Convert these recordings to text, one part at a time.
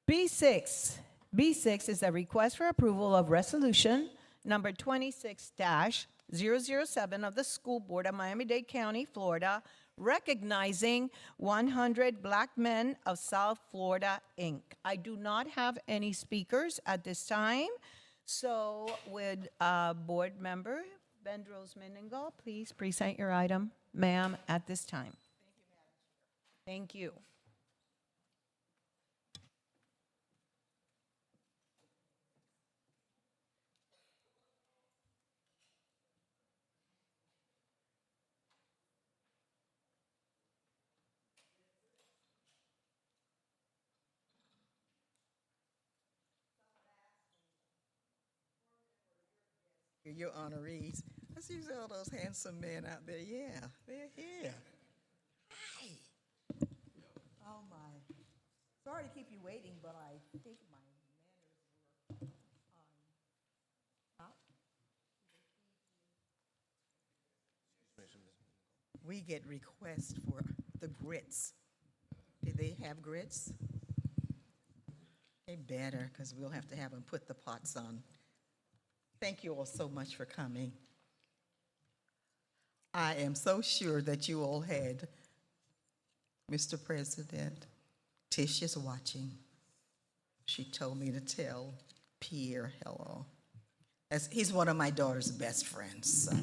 B6. B6 is a request for approval of resolution number 26-007 of the School Board of Miami-Dade County, Florida, recognizing 100 Black Men of South Florida, Inc. I do not have any speakers at this time, so would Board Member Bendros Mendengal please present your item, ma'am, at this time? Thank you. Your honorees. I see all those handsome men out there. Yeah, they're here. Hi. Oh my. Sorry to keep you waiting, but I think my manners were on top. We get requests for the grits. Do they have grits? They better, because we'll have to have them put the pots on. Thank you all so much for coming. I am so sure that you all had, Mr. President, Tish is watching. She told me to tell Pierre hello. He's one of my daughter's best friends, so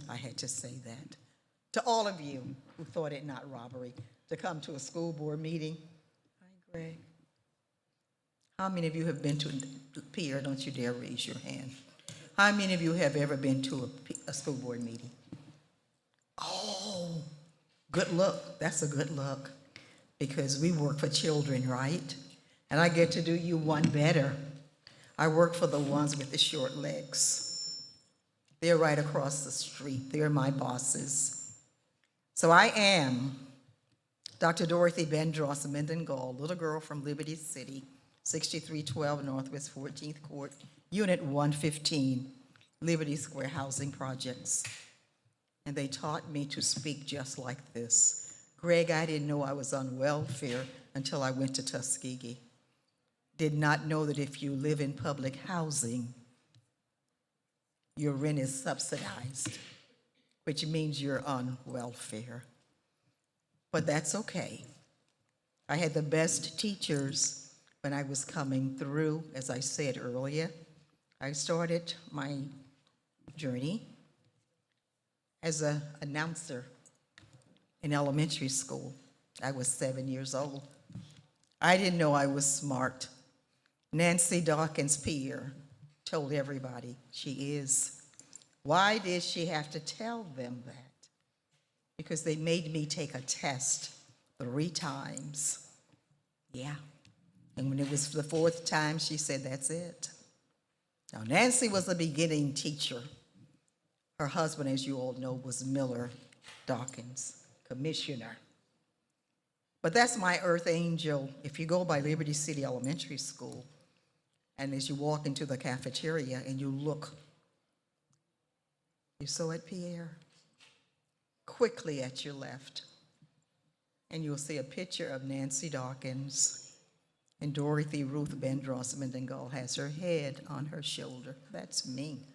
I had to say that. To all of you who thought it not robbery to come to a school board meeting. Hi, Greg. How many of you have been to, Pierre, don't you dare raise your hand. How many of you have ever been to a school board meeting? Oh, good look. That's a good look, because we work for children, right? And I get to do you one better. I work for the ones with the short legs. They're right across the street. They're my bosses. So I am Dr. Dorothy Bendros Mendengal, little girl from Liberty City, 6312 Northwest 14th Court, Unit 115, Liberty Square Housing Projects. And they taught me to speak just like this. Greg, I didn't know I was on welfare until I went to Tuskegee. Did not know that if you live in public housing, your rent is subsidized, which means you're on welfare. But that's okay. I had the best teachers when I was coming through, as I said earlier. I started my journey as an announcer in elementary school. I was 7 years old. I didn't know I was smart. Nancy Dawkins Pierre told everybody she is. Why did she have to tell them that? Because they made me take a test 3 times. Yeah. And when it was the 4th time, she said, that's it. Now, Nancy was a beginning teacher. Her husband, as you all know, was Miller Dawkins, commissioner. But that's my earth angel. If you go by Liberty City Elementary School, and as you walk into the cafeteria and you look, you saw it, Pierre? Quickly at your left, and you'll see a picture of Nancy Dawkins, and Dorothy Ruth Bendros Mendengal has her head on her shoulder. That's me.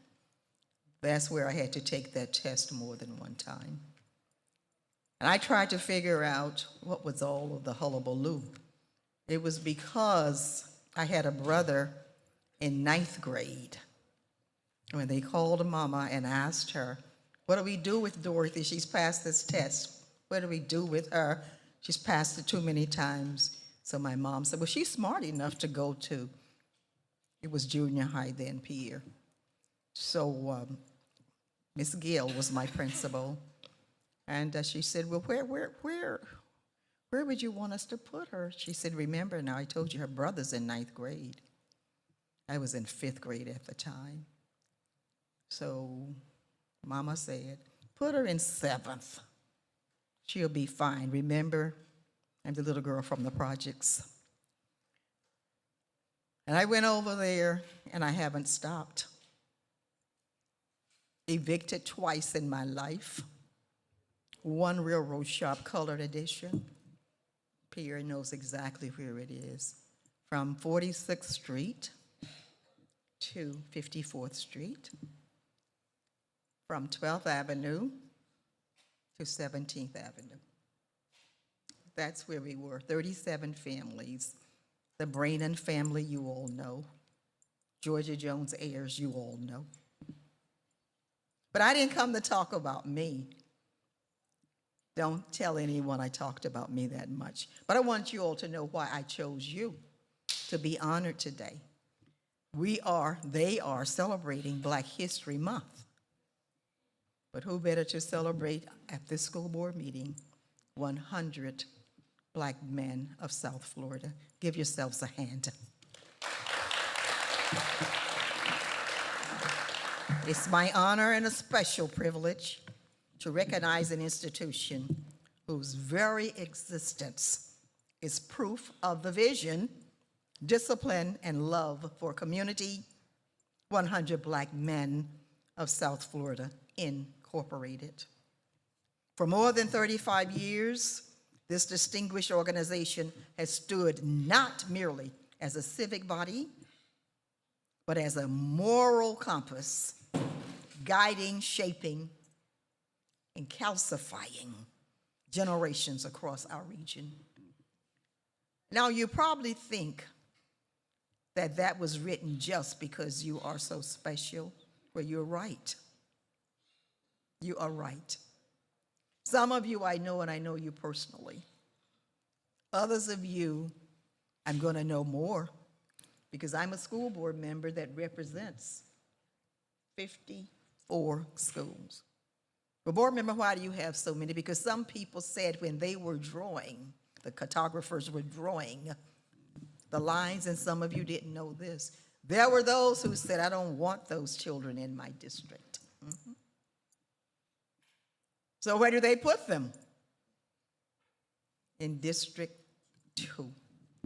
That's where I had to take that test more than one time. And I tried to figure out what was all of the hullabaloo. It was because I had a brother in 9th grade. When they called Mama and asked her, what do we do with Dorothy? She's passed this test. What do we do with her? She's passed it too many times. So my mom said, well, she's smart enough to go to, it was junior high then, Pierre. So Miss Gill was my principal. And she said, well, where would you want us to put her? She said, remember now, I told you her brother's in 9th grade. I was in 5th grade at the time. So Mama said, put her in 7th. She'll be fine. Remember, I'm the little girl from the projects. And I went over there, and I haven't stopped. Evicted twice in my life. 1 railroad shop colored edition. Pierre knows exactly where it is. from 46th Street to 54th Street, from 12th Avenue to 17th Avenue. That's where we were, 37 families. The Brainan family, you all know. Georgia Jones heirs, you all know. But I didn't come to talk about me. Don't tell anyone I talked about me that much. But I want you all to know why I chose you to be honored today. They are celebrating Black History Month. But who better to celebrate at this school board meeting? 100 Black men of South Florida. Give yourselves a hand. It's my honor and a special privilege to recognize an institution whose very existence is proof of the vision, discipline, and love for community. 100 Black men of South Florida Incorporated. For more than 35 years, this distinguished organization has stood not merely as a civic body, but as a moral compass, guiding, shaping, and calcifying generations across our region. Now, you probably think that that was written just because you are so special. Well, you're right. You are right. Some of you I know, and I know you personally. Others of you, I'm going to know more because I'm a school board member that represents 54 schools. But board member, why do you have so many? Because some people said when they were drawing, the cartographers were drawing the lines, and some of you didn't know this. There were those who said, I don't want those children in my district. So where do they put them? In District 2.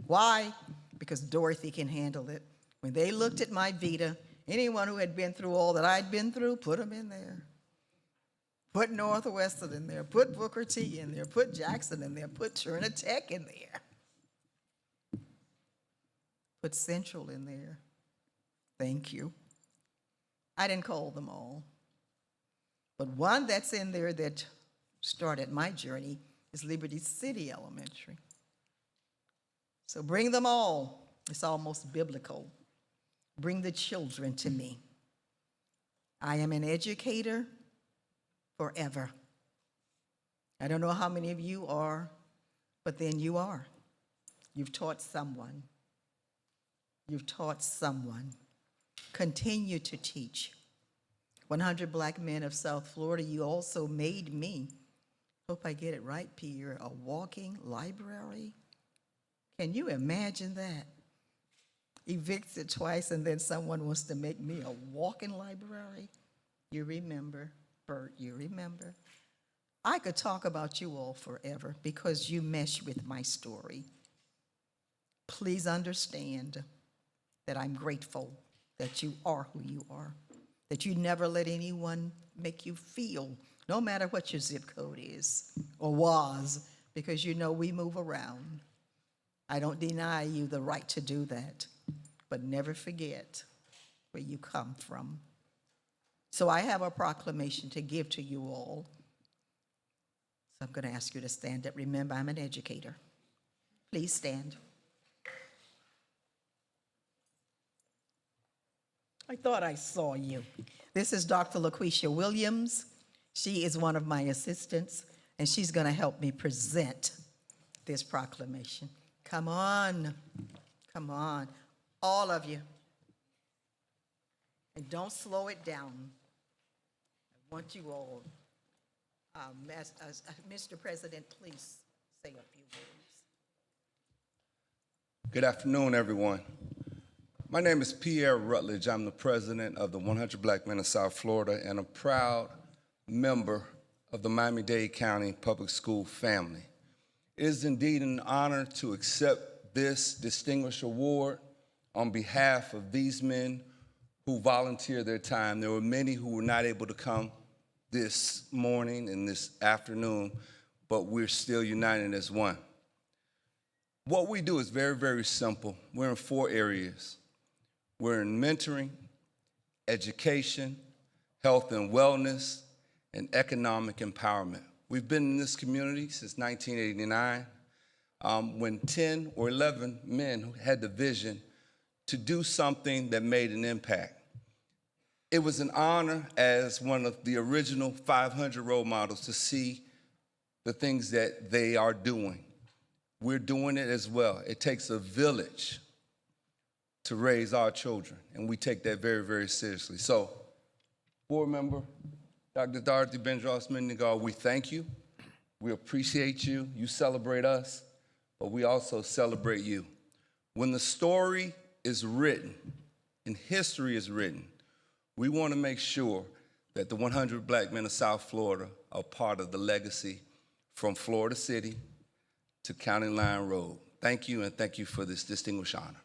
Why? Because Dorothy can handle it. When they looked at my vita, anyone who had been through all that I'd been through, put them in there. Put Northwestern in there, put Booker T in there, put Jackson in there, put Turner Tech in there. Put Central in there. Thank you. I didn't call them all. But one that's in there that started my journey is Liberty City Elementary. So bring them all. It's almost biblical. Bring the children to me. I am an educator forever. I don't know how many of you are, but then you are. You've taught someone. You've taught someone. Continue to teach. 100 Black men of South Florida, you also made me, hope I get it right, Pierre, a walking library. Can you imagine that? Evicted twice and then someone wants to make me a walking library? You remember, Bert, you remember. I could talk about you all forever because you mesh with my story. Please understand that I'm grateful that you are who you are, that you never let anyone make you feel, no matter what your zip code is or was, because you know we move around. I don't deny you the right to do that, but never forget where you come from. So I have a proclamation to give to you all. So I'm going to ask you to stand up. Remember, I'm an educator. Please stand. I thought I saw you. This is Dr. LaQuisha Williams. She is one of my assistants, and she's going to help me present this proclamation. Come on, all of you. And don't slow it down. I want you all, Mr. President, please say a few words. Good afternoon, everyone. My name is Pierre Rutledge. I'm the president of the 100 Black Men of South Florida and a proud member of the Miami-Dade County Public School family. It is indeed an honor to accept this distinguished award on behalf of these men who volunteer their time. There were many who were not able to come this morning and this afternoon, but we're still united as one. What we do is very, very simple. We're in 4 areas. We're in mentoring, education, health and wellness, and economic empowerment. We've been in this community since 1989, when 10 or 11 men had the vision to do something that made an impact. It was an honor as one of the original 500 role models to see the things that they are doing. We're doing it as well. It takes a village to raise our children, and we take that very, very seriously. So, board member, Dr. Dorothy Bendross-Mendenhall, we thank you. We appreciate you. You celebrate us, but we also celebrate you. When the story is written and history is written, we want to make sure that the 100 Black men of South Florida are part of the legacy from Florida City to County Line Road. Thank you, and thank you for this distinguished honor.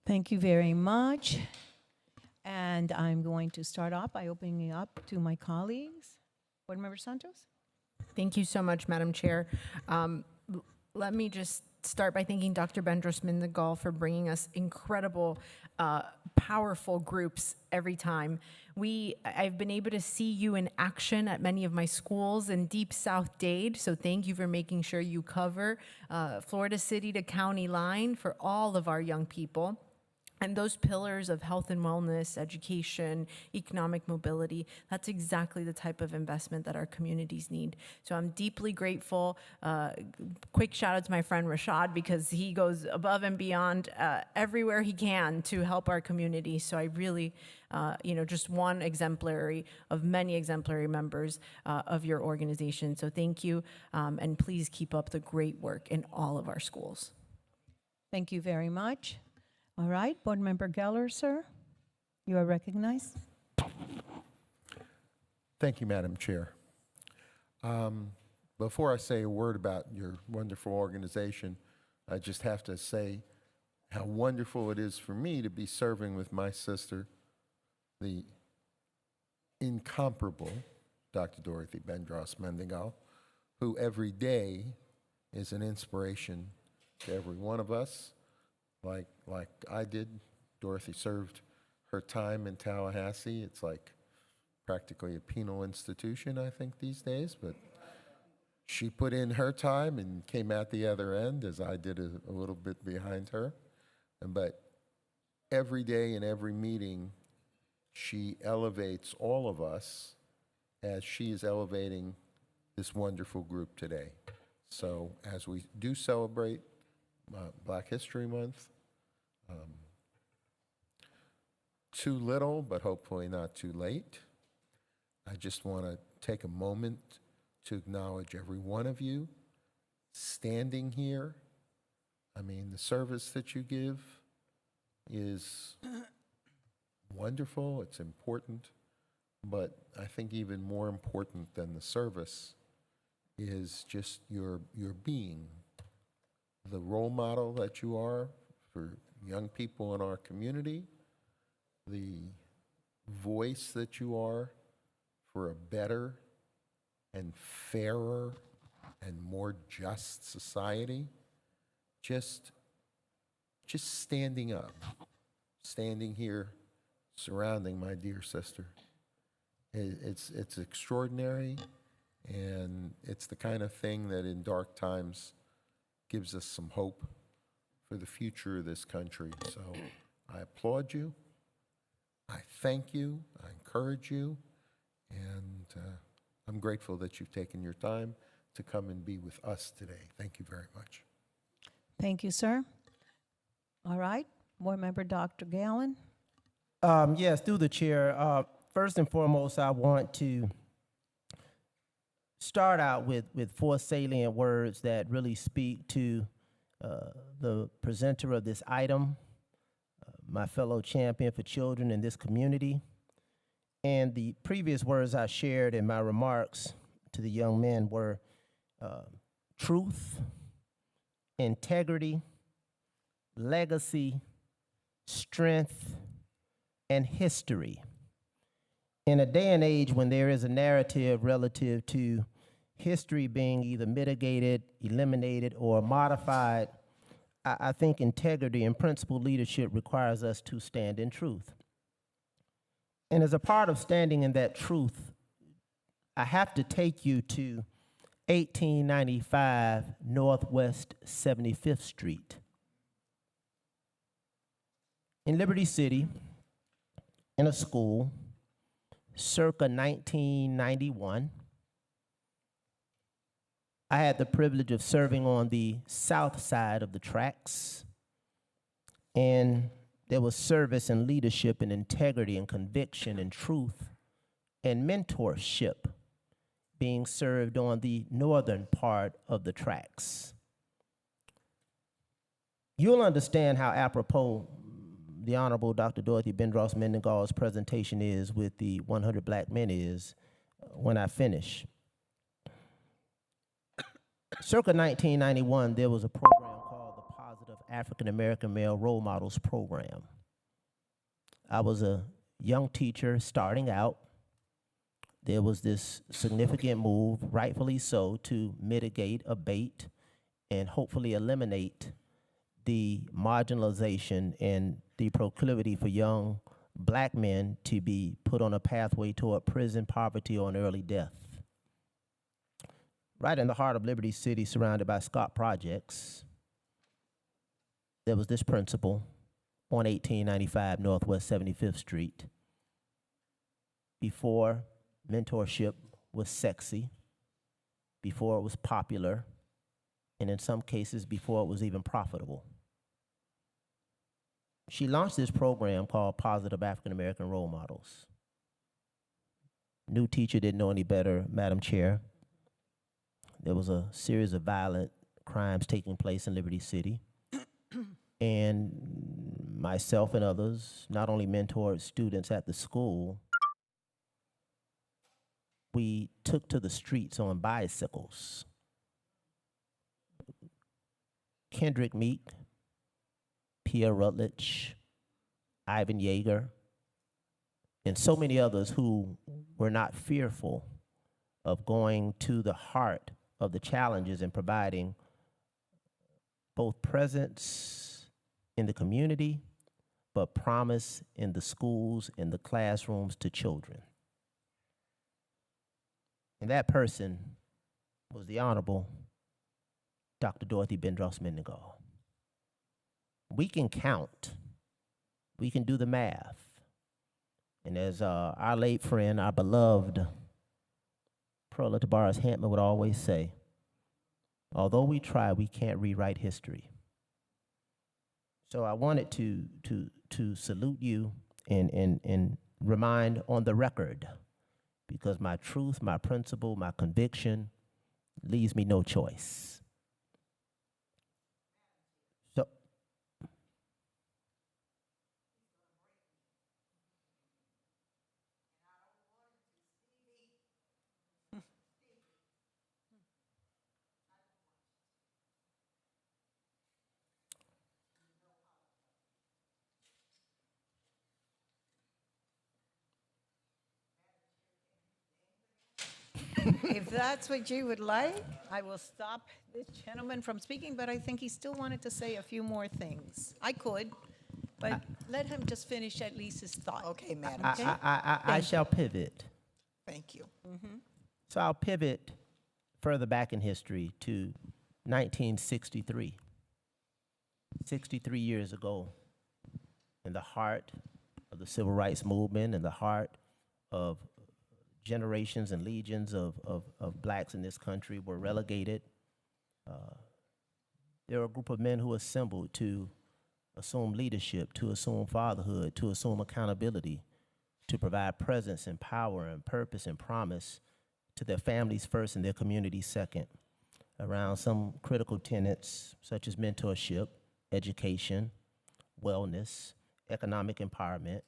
Thank you very much. And I'm going to start off by opening it up to my colleagues. Board Member Santos? Thank you so much, Madam Chair. Let me just start by thanking Dr. Bendross-Mendenhall for bringing us incredible, powerful groups every time. I've been able to see you in action at many of my schools in Deep South Dade, so thank you for making sure you cover Florida City to County Line for all of our young people. And those pillars of health and wellness, education, economic mobility, that's exactly the type of investment that our communities need. So I'm deeply grateful. Quick shout out to my friend Rashad, because he goes above and beyond everywhere he can to help our community. So I really, just one exemplary of many exemplary members of your organization. So thank you, and please keep up the great work in all of our schools. Thank you very much. All right, Board Member Geller, sir, you are recognized. Thank you, Madam Chair. Before I say a word about your wonderful organization, I just have to say how wonderful it is for me to be serving with my sister, the incomparable Dr. Dorothy Bendross-Mendenhall, who every day is an inspiration to every one of us. Like I did, Dorothy served her time in Tallahassee. It's like practically a penal institution, I think, these days, but she put in her time and came out the other end, as I did a little bit behind her. But every day in every meeting, she elevates all of us as she is elevating this wonderful group today. So as we do celebrate Black History Month, too little, but hopefully not too late. I just want to take a moment to acknowledge every one of you standing here. I mean, the service that you give is wonderful, it's important, but I think even more important than the service is just your being, the role model that you are for young people in our community, the voice that you are for a better and fairer and more just society. Just standing up, standing here, surrounding my dear sister. It's extraordinary, and it's the kind of thing that in dark times gives us some hope for the future of this country. So I applaud you. I thank you, I encourage you, and I'm grateful that you've taken your time to come and be with us today. Thank you very much. Thank you, sir. All right, Board Member Dr. Gallen. Yes, through the chair. First and foremost, I want to start out with four salient words that really speak to the presenter of this item, my fellow champion for children in this community. And the previous words I shared in my remarks to the young men were truth, integrity, legacy, strength, and history. In a day and age when there is a narrative relative to history being either mitigated, eliminated, or modified, I think integrity and principled leadership requires us to stand in truth. And as a part of standing in that truth, I have to take you to 1895 Northwest 75th Street. In Liberty City, in a school, circa 1991, I had the privilege of serving on the south side of the tracks, and there was service and leadership and integrity and conviction and truth and mentorship being served on the northern part of the tracks. You'll understand how apropos the Honorable Dr. Dorothy Bendross Mendengal's presentation is with the 100 Black Men is when I finish. Circa 1991, there was a program called the Positive African American Male Role Models Program. I was a young teacher starting out. There was this significant move, rightfully so, to mitigate, abate, and hopefully eliminate the marginalization and the proclivity for young Black men to be put on a pathway toward prison, poverty, or an early death. Right in the heart of Liberty City, surrounded by Scott Projects, there was this principal on 1895 Northwest 75th Street. Before mentorship was sexy, before it was popular, and in some cases before it was even profitable. She launched this program called Positive African American Role Models. New teacher didn't know any better, Madam Chair. There was a series of violent crimes taking place in Liberty City. And myself and others not only mentored students at the school, we took to the streets on bicycles. Kendrick Meek, Pierre Rutledge, Ivan Yeager, and so many others who were not fearful of going to the heart of the challenges and providing both presence in the community, but promise in the schools, in the classrooms to children. And that person was the Honorable Dr. Dorothy Bendross Mendengal. We can count. We can do the math. And as our late friend, our beloved Pearl Tabaras Hampton would always say, although we try, we can't rewrite history. So I wanted to salute you and remind on the record, because my truth, my principle, my conviction leaves me no choice. So, If that's what you would like, I will stop this gentleman from speaking, but I think he still wanted to say a few more things. I could, but let him just finish at least his thought. Okay, Madam Okay. Chair. I shall pivot. Thank you. So I'll pivot further back in history to 1963. 63 years ago, in the heart of the civil rights movement, in the heart of generations and legions of blacks in this country were relegated. There were a group of men who assembled to assume leadership, to assume fatherhood, to assume accountability, to provide presence and power and purpose and promise to their families first and their communities second, around some critical tenets such as mentorship, education, wellness, economic empowerment,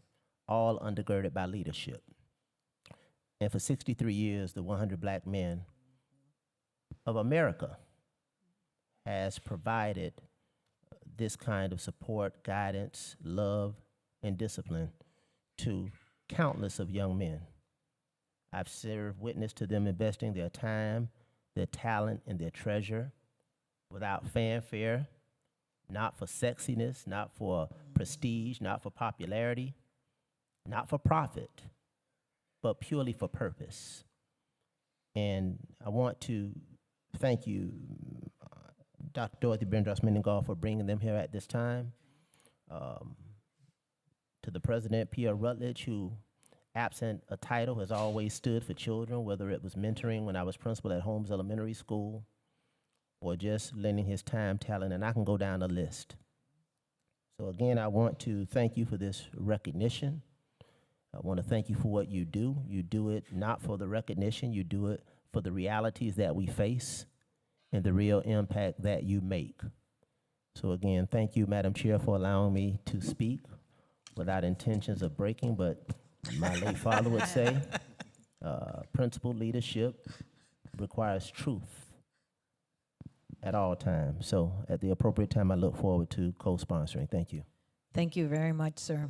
all undergirded by leadership. And for 63 years, the 100 Black Men of America has provided this kind of support, guidance, love, and discipline to countless of young men. I've served witness to them investing their time, their talent, and their treasure without fanfare, not for sexiness, not for prestige, not for popularity, not for profit, but purely for purpose. And I want to thank you, Dr. Dorothy Bendros-Mendenhall, for bringing them here at this time. To the president, Pierre Rutledge, who, absent a title, has always stood for children, whether it was mentoring when I was principal at Holmes Elementary School or just lending his time, talent, and I can go down the list. So again, I want to thank you for this recognition. I want to thank you for what you do. You do it not for the recognition, you do it for the realities that we face and the real impact that you make. So again, thank you, Madam Chair, for allowing me to speak without intentions of breaking, but my late father would say, principled leadership requires truth at all times. So at the appropriate time, I look forward to co-sponsoring. Thank you. Thank you very much, sir.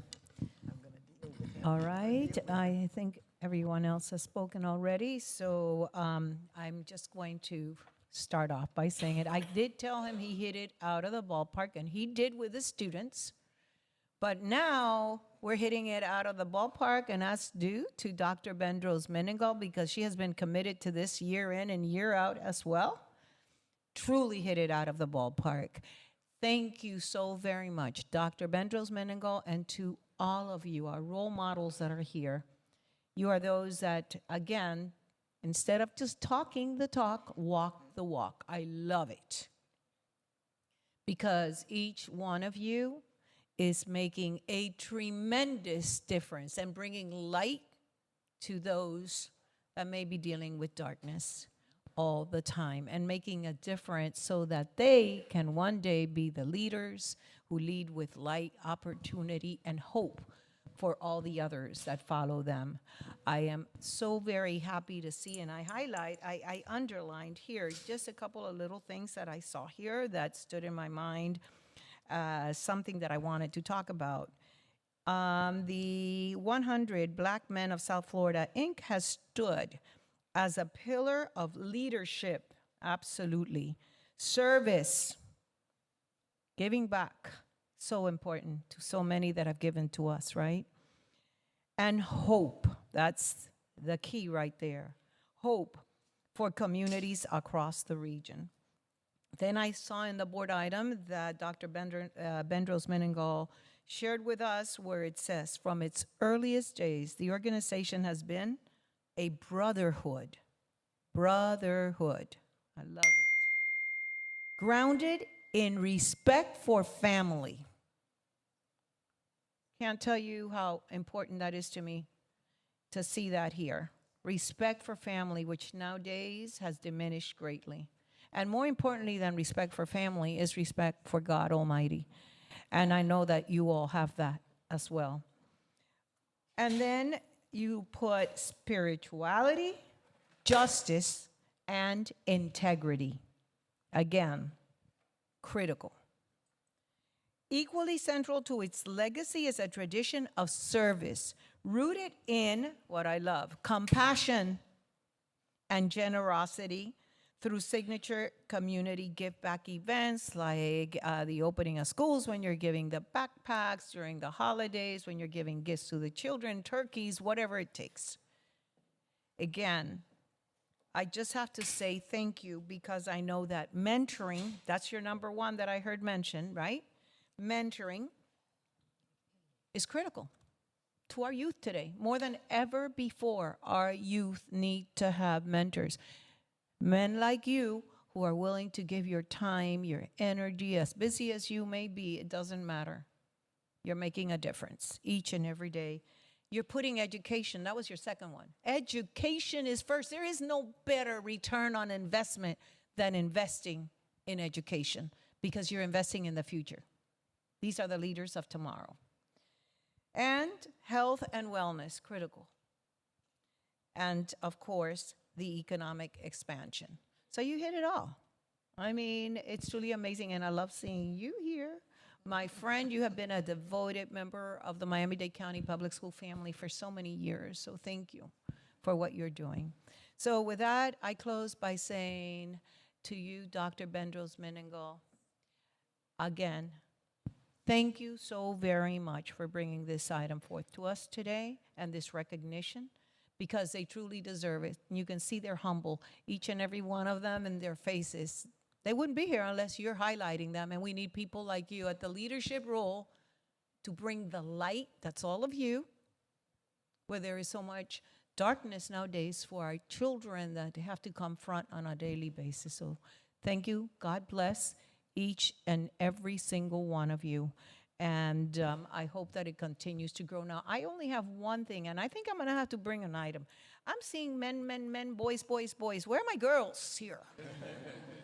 All right, I think everyone else has spoken already, so I'm just going to start off by saying it. I did tell him he hit it out of the ballpark, and he did with the students. But now we're hitting it out of the ballpark, and that's due to Dr. Bendros-Mendenhall, because she has been committed to this year in and year out as well. Truly hit it out of the ballpark. Thank you so very much, Dr. Bendros-Mendenhall, and to all of you, our role models that are here. You are those that, again, instead of just talking the talk, walk the walk. I love it. Because each one of you is making a tremendous difference and bringing light to those that may be dealing with darkness all the time, and making a difference so that they can one day be the leaders who lead with light, opportunity, and hope for all the others that follow them. I am so very happy to see, and I underlined here just a couple of little things that I saw here that stood in my mind, something that I wanted to talk about. The 100 Black Men of South Florida, Inc. has stood as a pillar of leadership, absolutely, service, giving back, so important to so many that have given to us, right? And hope, that's the key right there. Hope for communities across the region. Then I saw in the board item that Dr. Bendros-Mendenhall shared with us, where it says, from its earliest days, the organization has been a brotherhood. Brotherhood. I love it. Grounded in respect for family. Can't tell you how important that is to me to see that here. Respect for family, which nowadays has diminished greatly. And more importantly than respect for family is respect for God Almighty. And I know that you all have that as well. And then you put spirituality, justice, and integrity. Again, critical. Equally central to its legacy is a tradition of service rooted in what I love, compassion and generosity through signature community give back events like the opening of schools, when you're giving the backpacks, during the holidays, when you're giving gifts to the children, turkeys, whatever it takes. Again, I just have to say thank you, because I know that mentoring, that's your number one that I heard mentioned, right? Mentoring is critical to our youth today. More than ever before, our youth need to have mentors. Men like you who are willing to give your time, your energy, as busy as you may be, it doesn't matter. You're making a difference each and every day. You're putting education, that was your second one. Education is first. There is no better return on investment than investing in education because you're investing in the future. These are the leaders of tomorrow. And health and wellness, critical. And of course, the economic expansion. So you hit it all. I mean, it's truly amazing, and I love seeing you here. My friend, you have been a devoted member of the Miami-Dade County Public School family for so many years, so thank you for what you're doing. So with that, I close by saying to you, Dr. Bendros-Menengal, again, thank you so very much for bringing this item forth to us today and this recognition, because they truly deserve it. You can see they're humble, each and every one of them, and their faces. They wouldn't be here unless you're highlighting them, and we need people like you at the leadership role to bring the light, that's all of you, where there is so much darkness nowadays for our children that they have to confront on a daily basis. So thank you. God bless each and every single one of you. And I hope that it continues to grow. Now, I only have one thing, and I think I'm going to have to bring an item. I'm seeing men, boys. Where are my girls here?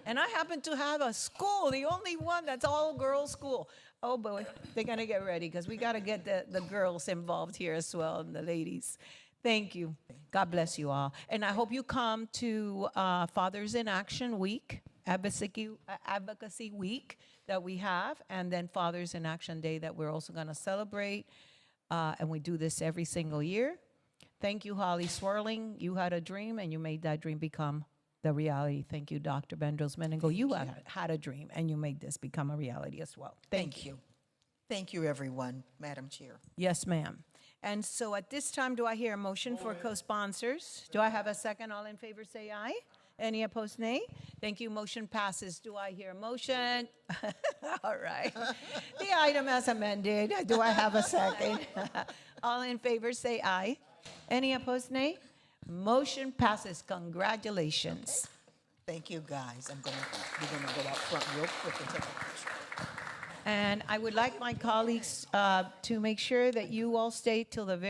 And I happen to have a school, the only one that's all-girls school. Oh, boy, they're going to get ready because we got to get the girls involved here as well, and the ladies. Thank you. God bless you all. And I hope you come to Fathers in Action Week, Advocacy Week that we have, and then Fathers in Action Day that we're also going to celebrate. And we do this every single year. Thank you, Holly Swirling. You had a dream, and you made that dream become the reality. Thank you, Dr. Bendros-Menengal. You had a dream, and you made this become a reality as well. Thank you. Thank you, everyone, Madam Chair. Yes, ma'am. And so at this time, do I hear a motion for co-sponsors? Do I have a second? All in favor say aye. Any opposed, nay? Thank you. Motion passes. Do I hear a motion? All right. The item as amended. Do I have a second? All in favor say aye. Any opposed, nay? Motion passes. Congratulations. Thank you, guys. We're gonna go out front real quick and take a picture. And I would like my colleagues to make sure that you all stay till the very